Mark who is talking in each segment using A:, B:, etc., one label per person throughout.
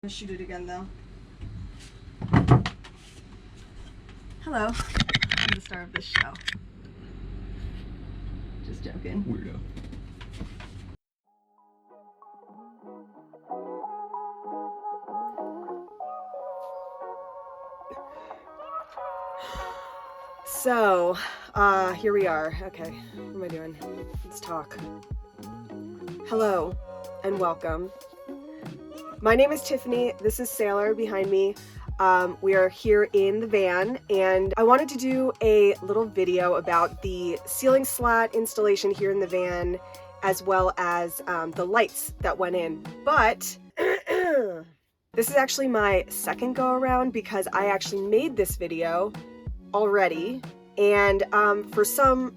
A: I'm gonna shoot it again though. Hello, I'm the star of this show. Just joking.
B: Weirdo.
A: So, here we are. Okay, what am I doing? Let's talk. Hello, and welcome. My name is Tiffany. This is Sailor behind me. We are here in the van, and I wanted to do a little video about the ceiling slat installation here in the van, as well as the lights that went in. But this is actually my second go around because I actually made this video already, and for some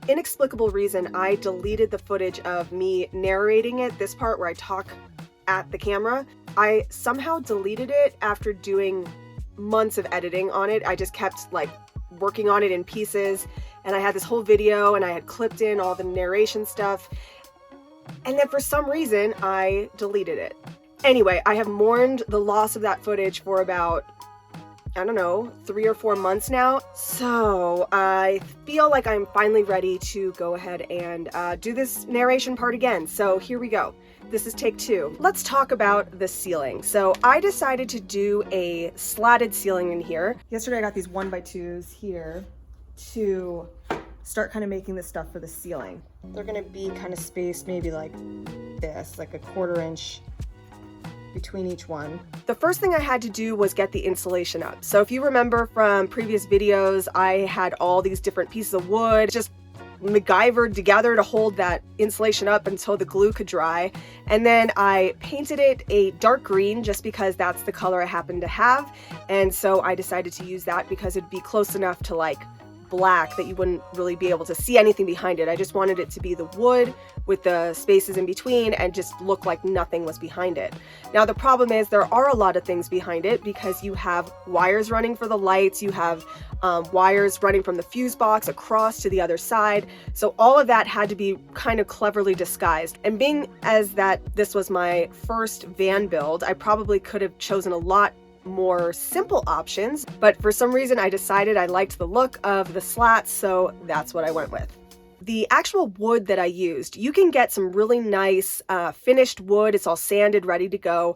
A: inexplicable reason I deleted the footage of me narrating it, this part where I talk at the camera. I somehow deleted it after doing months of editing on it. I just kept like working on it in pieces, and I had this whole video and I had clipped in all the narration stuff, and then for some reason I deleted it. Anyway, I have mourned the loss of that footage for about, I don't know, 3 or 4 months now. So I feel like I'm finally ready to go ahead and do this narration part again. So here we go. This is take 2. Let's talk about the ceiling. So I decided to do a slatted ceiling in here. Yesterday I got these 1x2s here to start kind of making this stuff for the ceiling. They're gonna be kind of spaced maybe like this, like a 1/4 inch between each one. The first thing I had to do was get the insulation up. So if you remember from previous videos, I had all these different pieces of wood just MacGyvered together to hold that insulation up until the glue could dry. And then I painted it a dark green just because that's the color I happen to have. And so I decided to use that because it'd be close enough to like black that you wouldn't really be able to see anything behind it. I just wanted it to be the wood with the spaces in between and just look like nothing was behind it. Now the problem is there are a lot of things behind it because you have wires running for the lights, you have wires running from the fuse box across to the other side. So all of that had to be kind of cleverly disguised. And being as that this was my first van build, I probably could have chosen a lot more simple options, but for some reason I decided I liked the look of the slats, so that's what I went with. The actual wood that I used, you can get some really nice finished wood. It's all sanded, ready to go.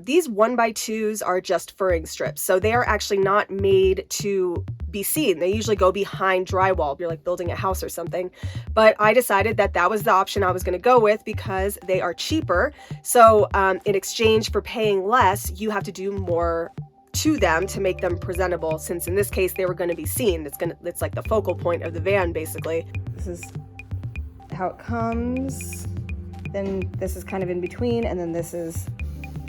A: These 1x2s are just furring strips, so they are actually not made to be seen. They usually go behind drywall if you're like building a house or something. But I decided that that was the option I was going to go with because they are cheaper. So in exchange for paying less, you have to do more to them to make them presentable, since in this case they were going to be seen. It's like the focal point of the van basically. This is how it comes, then this is kind of in between, and then this is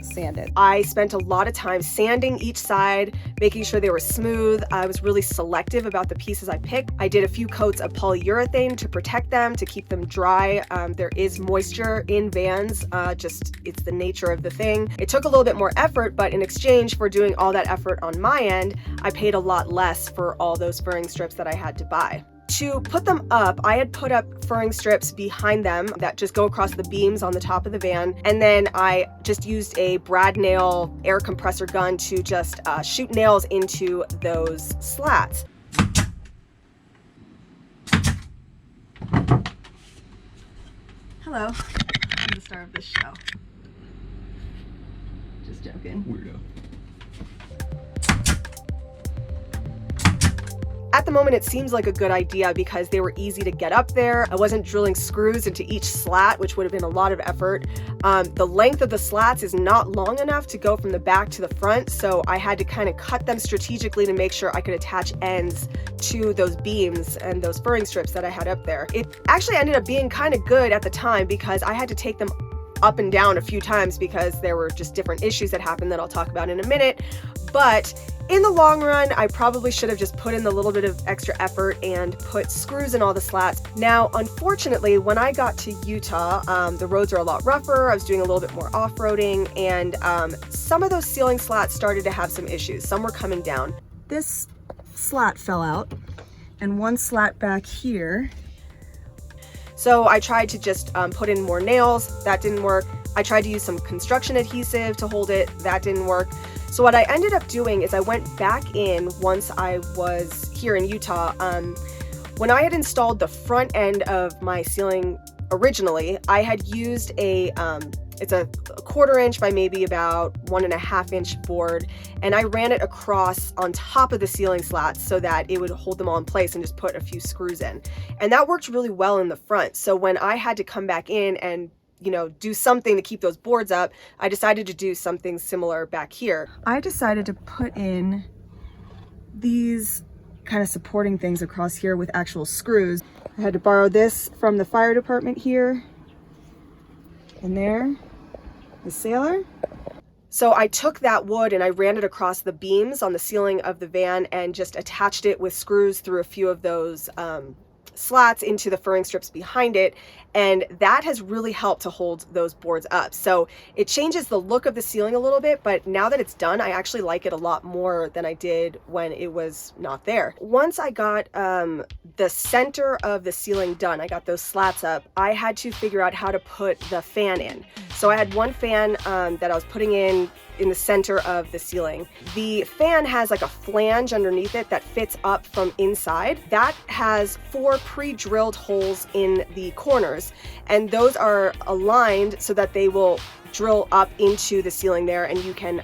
A: sanded. I spent a lot of time sanding each side, making sure they were smooth. I was really selective about the pieces I picked. I did a few coats of polyurethane to protect them, to keep them dry. There is moisture in vans, it's the nature of the thing. It took a little bit more effort, but in exchange for doing all that effort on my end, I paid a lot less for all those furring strips that I had to buy. To put them up, I had put up furring strips behind them that just go across the beams on the top of the van, and then I just used a brad nail air compressor gun to just shoot nails into those slats. Hello, I'm the star of this show. Just joking.
B: Weirdo.
A: At the moment, it seems like a good idea because they were easy to get up there. I wasn't drilling screws into each slat, which would have been a lot of effort. The length of the slats is not long enough to go from the back to the front, so I had to kind of cut them strategically to make sure I could attach ends to those beams and those furring strips that I had up there. It actually ended up being kind of good at the time because I had to take them up and down a few times because there were just different issues that happened that I'll talk about in a minute. But in the long run, I probably should have just put in a little bit of extra effort and put screws in all the slats. Now, unfortunately, when I got to Utah, the roads are a lot rougher. I was doing a little bit more off-roading, and some of those ceiling slats started to have some issues. Some were coming down. This slat fell out, and one slat back here. So I tried to just put in more nails. That didn't work. I tried to use some construction adhesive to hold it. That didn't work. So what I ended up doing is I went back in once I was here in Utah. When I had installed the front end of my ceiling originally, I had used it's a 1/4 inch by maybe about 1.5 inch board, and I ran it across on top of the ceiling slats so that it would hold them all in place and just put a few screws in. And that worked really well in the front. So when I had to come back in and do something to keep those boards up, I decided to do something similar back here. I decided to put in these kind of supporting things across here with actual screws. I had to borrow this from the fire department here. And there, the sailor. So I took that wood and I ran it across the beams on the ceiling of the van and just attached it with screws through a few of those slats into the furring strips behind it, and that has really helped to hold those boards up. So it changes the look of the ceiling a little bit, but now that it's done, I actually like it a lot more than I did when it was not there. Once I got the center of the ceiling done, I got those slats up, I had to figure out how to put the fan in. So I had one fan that I was putting in the center of the ceiling. The fan has like a flange underneath it that fits up from inside. That has 4 pre-drilled holes in the corners, and those are aligned so that they will drill up into the ceiling there, and you can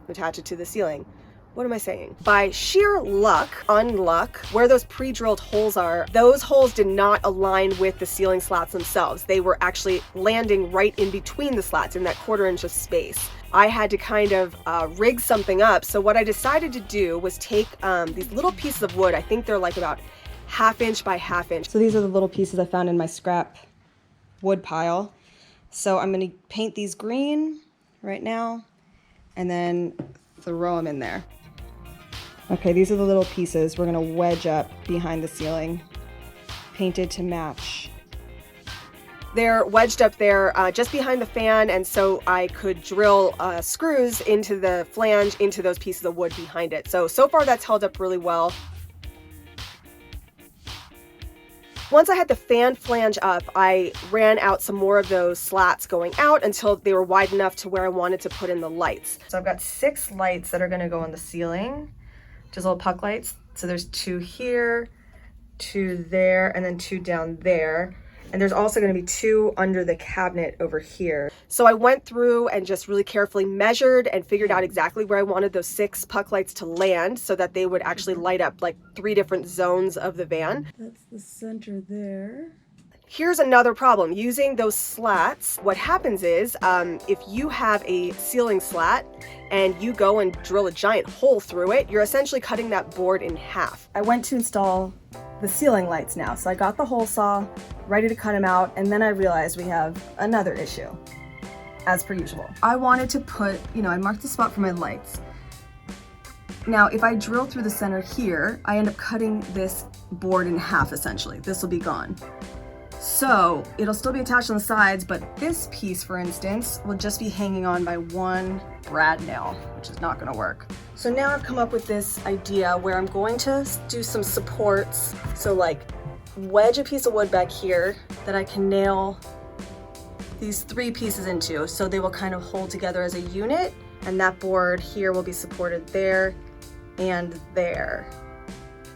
A: attach it to the ceiling. What am I saying? By sheer luck, unluck, where those pre-drilled holes are, those holes did not align with the ceiling slats themselves. They were actually landing right in between the slats in that 1/4 inch of space. I had to kind of rig something up. So what I decided to do was take these little pieces of wood. I think they're like about 1/2 inch by 1/2 inch. So these are the little pieces I found in my scrap wood pile. So I'm going to paint these green right now and then throw them in there. Okay, these are the little pieces we're going to wedge up behind the ceiling, painted to match. They're wedged up there just behind the fan, and so I could drill screws into the flange into those pieces of wood behind it. So far that's held up really well. Once I had the fan flange up, I ran out some more of those slats going out until they were wide enough to where I wanted to put in the lights. So I've got 6 lights that are going to go on the ceiling, just little puck lights. So there's 2 here, 2 there, and then 2 down there. And there's also going to be 2 under the cabinet over here. So I went through and just really carefully measured and figured out exactly where I wanted those 6 puck lights to land so that they would actually light up like 3 different zones of the van. That's the center there. Here's another problem. Using those slats, what happens is if you have a ceiling slat and you go and drill a giant hole through it, you're essentially cutting that board in half. I went to install the ceiling lights now. So I got the hole saw, ready to cut them out, and then I realized we have another issue, as per usual. I wanted to put, I marked the spot for my lights. Now, if I drill through the center here, I end up cutting this board in half, essentially. This will be gone. So it'll still be attached on the sides, but this piece, for instance, will just be hanging on by 1 brad nail, which is not gonna work. So now I've come up with this idea where I'm going to do some supports. So like wedge a piece of wood back here that I can nail these 3 pieces into, so they will kind of hold together as a unit, and that board here will be supported there and there.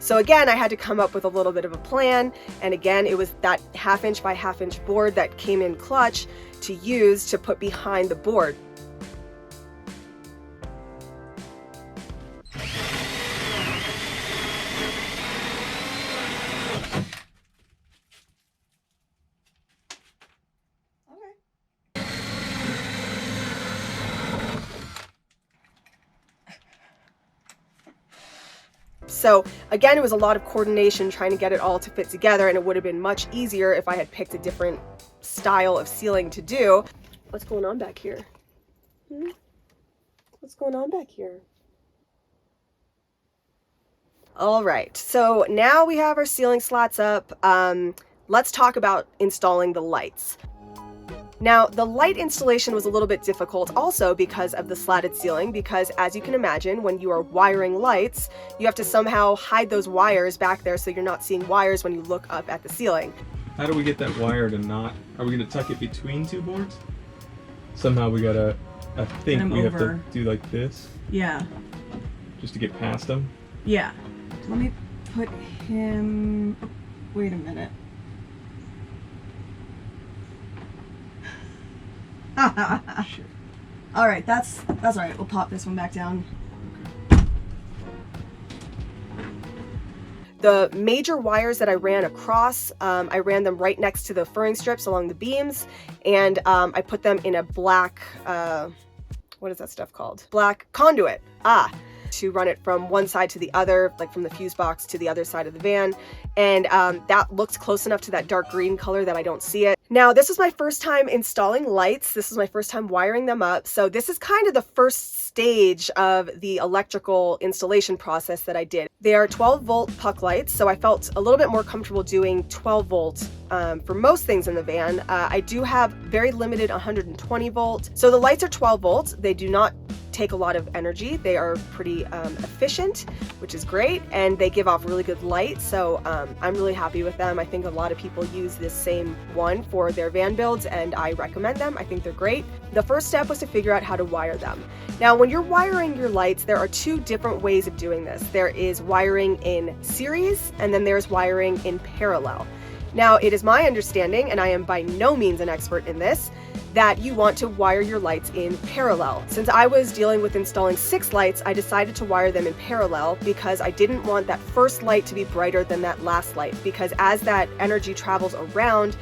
A: So again, I had to come up with a little bit of a plan, and again, it was that 1/2 inch by 1/2 inch board that came in clutch to use to put behind the board. So again, it was a lot of coordination trying to get it all to fit together, and it would have been much easier if I had picked a different style of ceiling to do. What's going on back here? What's going on back here? All right, so now we have our ceiling slats up. Let's talk about installing the lights. Now, the light installation was a little bit difficult also because of the slatted ceiling, because as you can imagine, when you are wiring lights, you have to somehow hide those wires back there so you're not seeing wires when you look up at the ceiling.
B: How do we get that wire to not, are we going to tuck it between 2 boards? somehow we gotta, I think we have to
C: over.
B: do like this.
C: Yeah.
B: Just to get past them.
C: Yeah. Let me put him, wait a minute.
B: Shit.
C: All right, that's all right. We'll pop this one back down.
A: The major wires that I ran across, I ran them right next to the furring strips along the beams, and I put them in a black, what is that stuff called? Black conduit. To run it from one side to the other, like from the fuse box to the other side of the van. And that looks close enough to that dark green color that I don't see it. Now, this is my first time installing lights. This is my first time wiring them up. So this is kind of the first stage of the electrical installation process that I did. They are 12-volt puck lights, so I felt a little bit more comfortable doing 12-volt for most things in the van. I do have very limited 120 volt. So the lights are 12 volts. They do not take a lot of energy. They are pretty efficient, which is great, and they give off really good light, so I'm really happy with them. I think a lot of people use this same one for their van builds, and I recommend them. I think they're great. The first step was to figure out how to wire them. Now, when you're wiring your lights, there are two different ways of doing this. There is wiring in series, and then there's wiring in parallel. Now, it is my understanding, and I am by no means an expert in this, that you want to wire your lights in parallel. Since I was dealing with installing 6 lights, I decided to wire them in parallel because I didn't want that first light to be brighter than that last light, because as that energy travels around,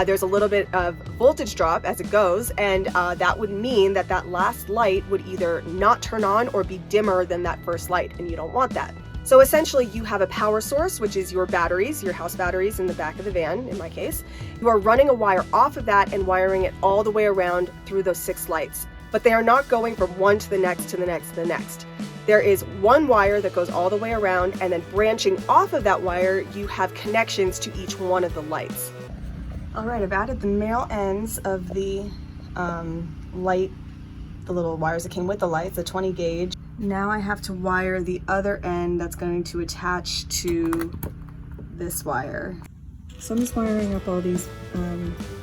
A: there's a little bit of voltage drop as it goes, and that would mean that that last light would either not turn on or be dimmer than that first light, and you don't want that. So essentially you have a power source, which is your batteries, your house batteries in the back of the van, in my case. You are running a wire off of that and wiring it all the way around through those 6 lights. But they are not going from one to the next to the next to the next. There is one wire that goes all the way around, and then branching off of that wire, you have connections to each one of the lights. All right, I've added the male ends of the light, the little wires that came with the lights, the 20 gauge. Now I have to wire the other end that's going to attach to this wire. So I'm just wiring up all these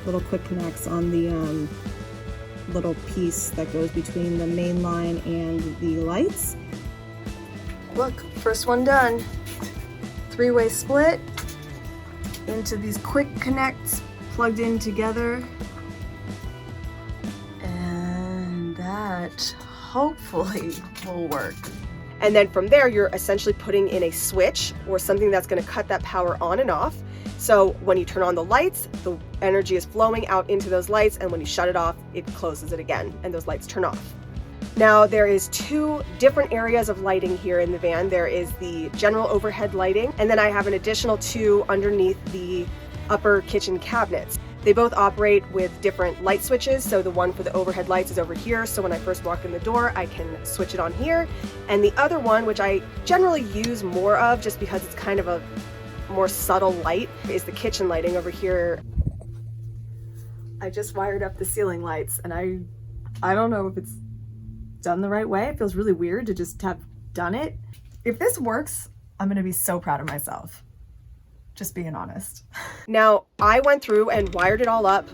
A: little quick connects on the little piece that goes between the main line and the lights. Look, first one done. 3-way split into these quick connects plugged in together. And that hopefully will work. And then from there, you're essentially putting in a switch or something that's going to cut that power on and off. So when you turn on the lights, the energy is flowing out into those lights, and when you shut it off, it closes it again, and those lights turn off. Now, there is 2 different areas of lighting here in the van. There is the general overhead lighting, and then I have an additional 2 underneath the upper kitchen cabinets. They both operate with different light switches, so the one for the overhead lights is over here, so when I first walk in the door, I can switch it on here. And the other one, which I generally use more of just because it's kind of a more subtle light, is the kitchen lighting over here. I just wired up the ceiling lights, and I don't know if it's done the right way. It feels really weird to just have done it. If this works, I'm gonna be so proud of myself. Just being honest. Now, I went through and wired it all up,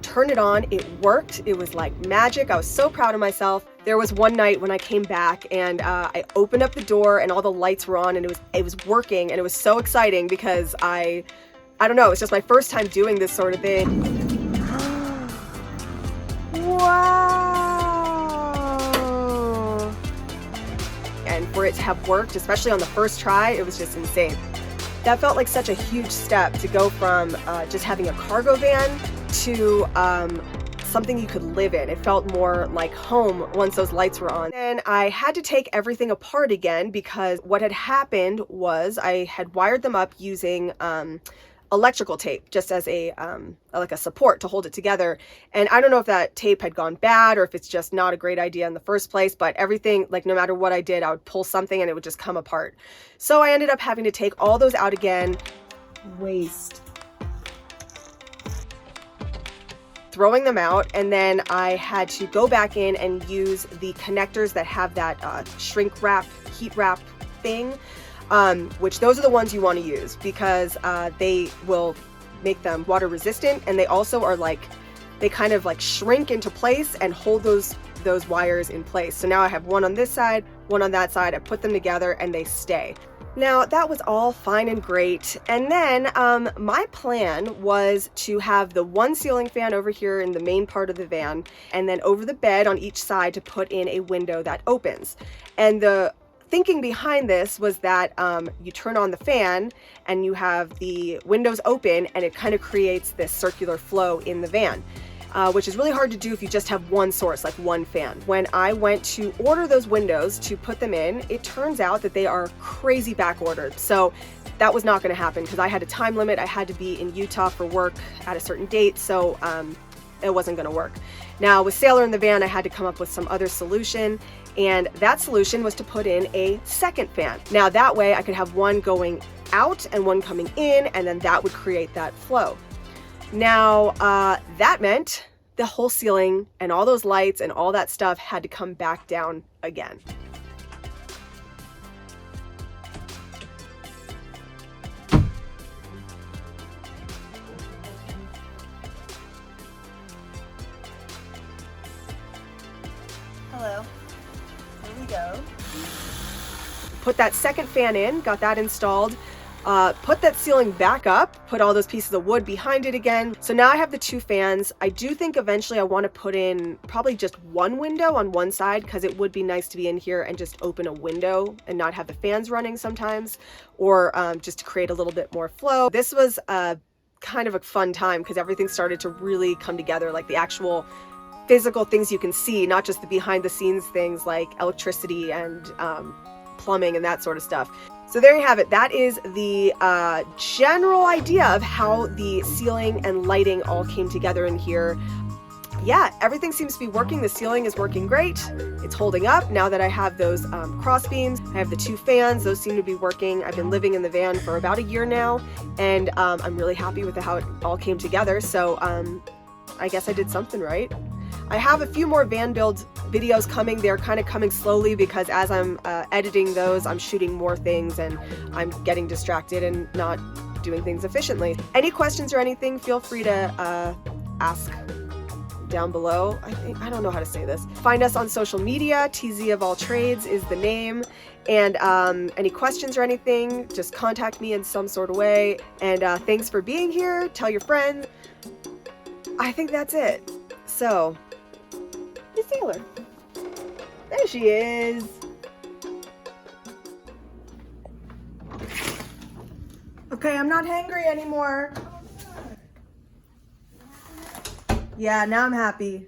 A: turned it on, it worked. It was like magic. I was so proud of myself. There was one night when I came back and I opened up the door and all the lights were on, and it was working, and it was so exciting because I don't know, it's just my first time doing this sort of thing. Wow! And for it to have worked, especially on the first try, it was just insane. That felt like such a huge step to go from just having a cargo van to something you could live in. It felt more like home once those lights were on. And I had to take everything apart again because what had happened was I had wired them up using electrical tape just as a like a support to hold it together. And I don't know if that tape had gone bad or if it's just not a great idea in the first place, but everything, like no matter what I did, I would pull something and it would just come apart. So I ended up having to take all those out again. Waste. Throwing them out, and then I had to go back in and use the connectors that have that shrink wrap, heat wrap thing. Which those are the ones you want to use because they will make them water resistant, and they also are like they kind of like shrink into place and hold those wires in place. So now I have one on this side, one on that side. I put them together and they stay. Now that was all fine and great. And then my plan was to have the one ceiling fan over here in the main part of the van, and then over the bed on each side to put in a window that opens. And the thinking behind this was that you turn on the fan and you have the windows open, and it kind of creates this circular flow in the van. Which is really hard to do if you just have one source, like one fan. When I went to order those windows to put them in, it turns out that they are crazy back ordered. So that was not going to happen because I had a time limit. I had to be in Utah for work at a certain date, so it wasn't going to work. Now with Sailor in the van, I had to come up with some other solution, and that solution was to put in a second fan. Now that way I could have one going out and one coming in, and then that would create that flow. Now, that meant the whole ceiling and all those lights and all that stuff had to come back down again. Hello. Here we go. Put that second fan in, got that installed. Put that ceiling back up, put all those pieces of wood behind it again. So now I have the two fans. I do think eventually I want to put in probably just one window on one side, because it would be nice to be in here and just open a window and not have the fans running sometimes, or just to create a little bit more flow. This was kind of a fun time because everything started to really come together, like the actual physical things you can see, not just the behind the scenes things like electricity and plumbing and that sort of stuff. So there you have it. That is the general idea of how the ceiling and lighting all came together in here. Yeah, everything seems to be working. The ceiling is working great. It's holding up now that I have those cross beams. I have the two fans. Those seem to be working. I've been living in the van for about a year now, and I'm really happy with how it all came together. So I guess I did something right. I have a few more van build videos coming. They're kind of coming slowly because as I'm editing those, I'm shooting more things and I'm getting distracted and not doing things efficiently. Any questions or anything, feel free to ask down below. I don't know how to say this. Find us on social media. TZ of All Trades is the name. And any questions or anything, just contact me in some sort of way. And thanks for being here. Tell your friends. I think that's it. So, hey Sailor. There she is. Okay, I'm not hangry anymore. Yeah, now I'm happy.